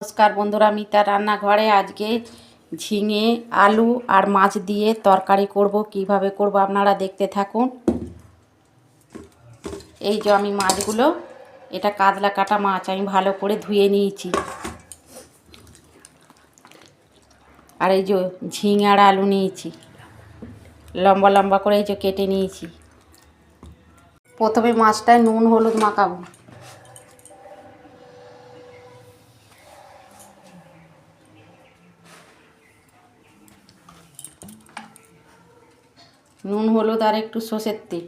নমস্কার বন্ধুরা, মিতার রান্নাঘরে আজকে ঝিঙে আলু আর মাছ দিয়ে তরকারি করব। কিভাবে করব আপনারা দেখতে থাকুন। এই যে আমি মাছগুলো, এটা কাতলা কাটা মাছ, আমি ভালো করে ধুয়ে নিয়েছি। আর এই যে ঝিঙে আর আলু নিয়েছি, লম্বা লম্বা করে এই যে কেটে নিয়েছি। প্রথমে মাছটায় নুন হলুদ মাখাবো। নুন হলুদ আর একটু সর্ষের তেল।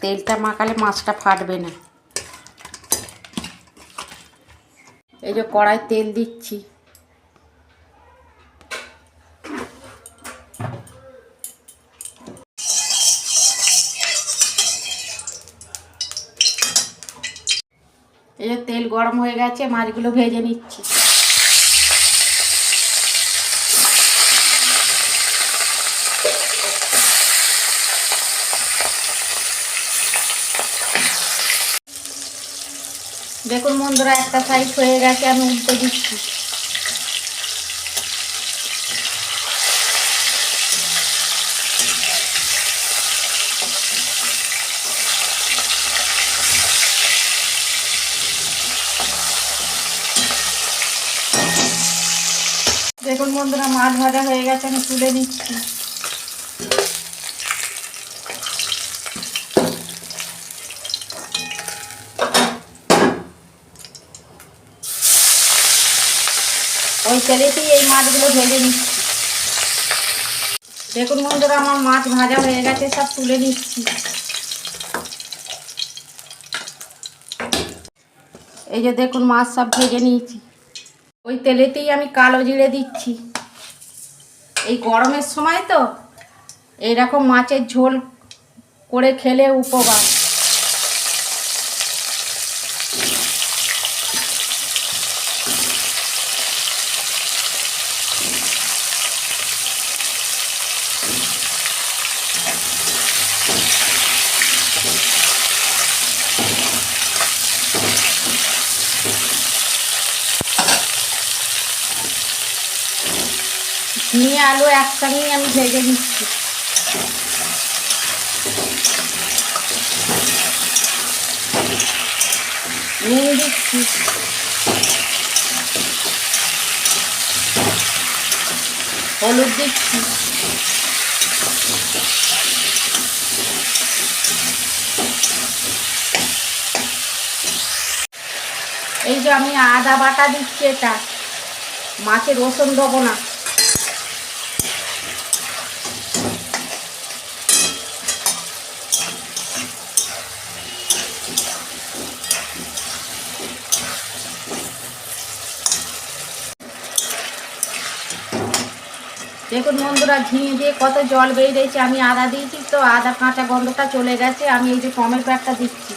তেলটা মাখালে মাছটা ফাটবে না। এই যে কড়াই তেল দিচ্ছি। এই যে তেল গরম হয়ে গেছে, মাছগুলো ভেজে নিচ্ছি। দেখুন বন্ধুরা, একটা সাইড হয়ে গেছে, আমি উল্টে দিচ্ছি। দেখুন বন্ধুরা, মাছ ভাজা হয়ে গেছে, আমি তুলে নিচ্ছি। ওই তেলেতেই এই মাছগুলো ভেজে নিচ্ছি। দেখুন বন্ধুরা, আমার মাছ ভাজা হয়ে গেছে, সব তুলে নিচ্ছি। এই যে দেখুন, মাছ সব ভেজে নিয়েছি। ওই তেলেতেই আমি কালো জিরে দিচ্ছি। এই গরমের সময় তো এইরকম মাছের ঝোল করে খেলে উপকার। ঝিঙে আলু একসঙ্গেই আমি ভেজে নিচ্ছি। নুন দিচ্ছি, হলুদ দিচ্ছি, এই যে আমি আদা বাটা দিচ্ছি। এটা মাছের রসুন দেবো না। দেখুন বন্ধুরা, ঝিঙে দিয়ে কত জল বেরিয়েছে। আমি আদা দিয়েছি তো, আদা কাঁচা গন্ধটা চলে গেছে। আমি এই যে টমেটো একটা দিচ্ছি।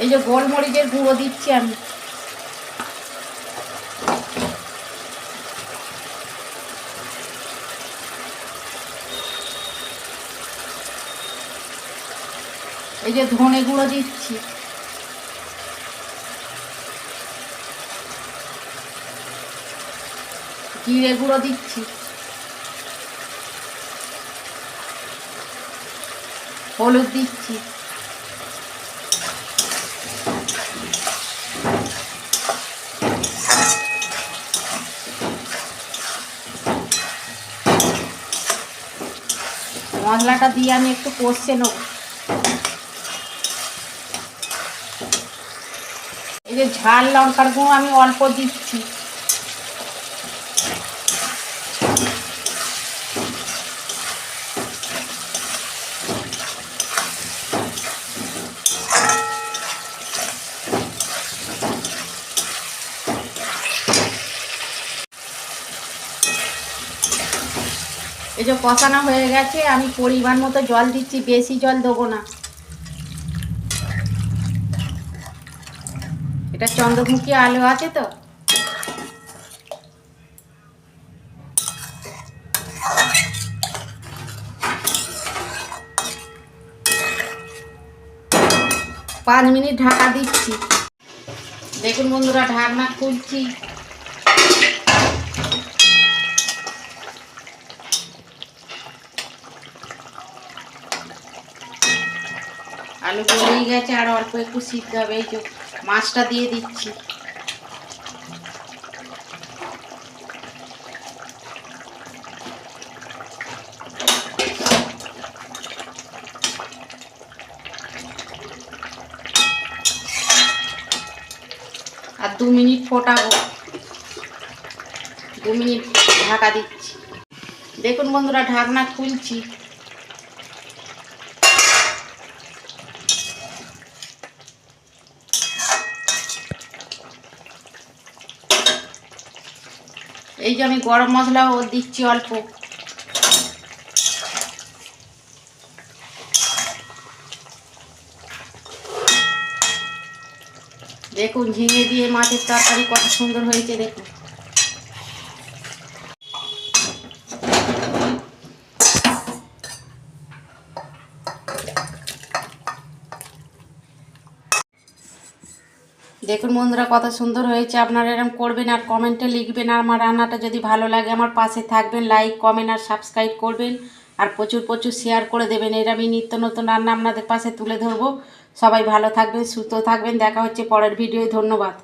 এই যে গোলমরিচের গুঁড়ো দিচ্ছি আমি। এই যে ধনে গুঁড়ো দিচ্ছি। জিরে গুঁড়ো দিচ্ছি। হলুদ দিচ্ছি। মশলাটা দিয়ে আমি একটু কষে নেব। এই যে ঝাল লঙ্কার গুঁড়ো আমি অল্প দিচ্ছি। এই যে কষানো হয়ে গেছে, আমি পরিমাণ মতো জল দিচ্ছি, বেশি জল দেবো না। এটা চন্দ্রমুখী আলু আছে তো। পাঁচ মিনিট ঢাকা দিচ্ছি। দেখুন বন্ধুরা, ঢাকনা খুলছি। আলু গলেই গেছে, আর অল্প একটু সিদ্ধ হবে। এই যে মাছটা দিয়ে দিচ্ছি। আর 2 মিনিট ফোটাবো। 2 মিনিট ঢাকা দিচ্ছি। দেখুন বন্ধুরা, ঢাকনা খুলছি। এই যে আমি গরম মশলাও দিচ্ছি অল্প। দেখুন ঝিঙে দিয়ে মাছের তরকারি কত সুন্দর হয়েছে দেখুন। দেখুন বন্ধুরা, কত সুন্দর হয়েছে। আপনারা এরকম করবেন আর কমেন্টে লিখবেন। আর আমার রান্নাটা যদি ভালো লাগে আমার পাশে থাকবেন, লাইক কমেন্ট আর সাবস্ক্রাইব করবেন। আর প্রচুর প্রচুর শেয়ার করে দেবেন। এর আমি নিত্য নতুন রান্না আপনাদের পাশে তুলে ধরবো। সবাই ভালো থাকবেন, সুস্থ থাকবেন। দেখা হচ্ছে পরের ভিডিওয়। ধন্যবাদ।